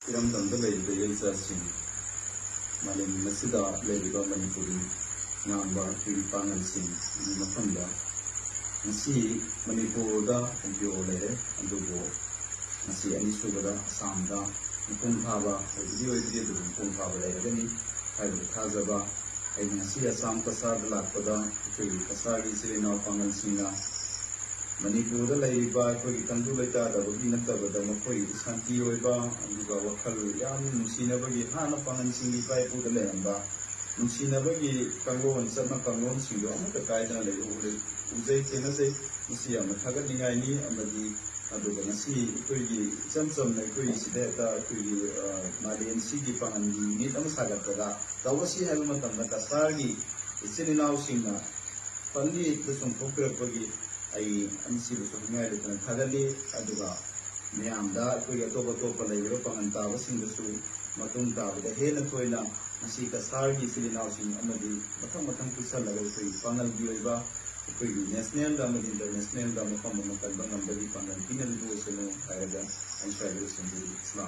इरमदम यैजासिंग मालम मसिदा लेरिबा Manipuri नांबा free पांगलसिंग मफमदा ngasi मणिपुरदा NPO लेरे अदुबो ngasi अनिसुबदा असमदा मुपुंग फाबा ओइदी मुपुंग फाबा लेरगनी हाइबो थाजबा आई ngasi Assam Kasar लापदा free Kasari Selena पांगलसिंगा Manipur लेरिबा कोई तंदु लेता दबगी नतबदा मखोई शांति होइबा अदुगा वखल याम नुसिनबगी हाना पांगलसिंगी पाइपुद लेरंबा नुसिनबगी कांगोन सतना कांगोन सिंगो अमत कायदना ले उजै तेनसे नुसि अम थागतनिंगाइनी अमदी अदुगा ngasi कोई चमचम नै कोई सिदेता कोई मालेन सिगी पांगनगी नित अम सागतदा तवसी हैब मतमदा कसारगी इसिनिनाव सिंगा पल्ली दसुम फोकरपगी आई अनसिबु सुंगाय लेतन थागली अदुगा म्यामदा कोई अतोप अतोप लेबरो पांगन ताबसिंगसु मतुंग ताबदा हेन थोइना ngasi kasargi सिलिनाव सिंग अमदी मथम मथम कुसलगा कोई पांगलगी ओइबा कोई नेशनल दा अमदी इंटरनेशनल दा मफम मकल बंगम बगी पांगन पिनल दो सनो आयगा आई ट्राइबल असेंबली इस्लाम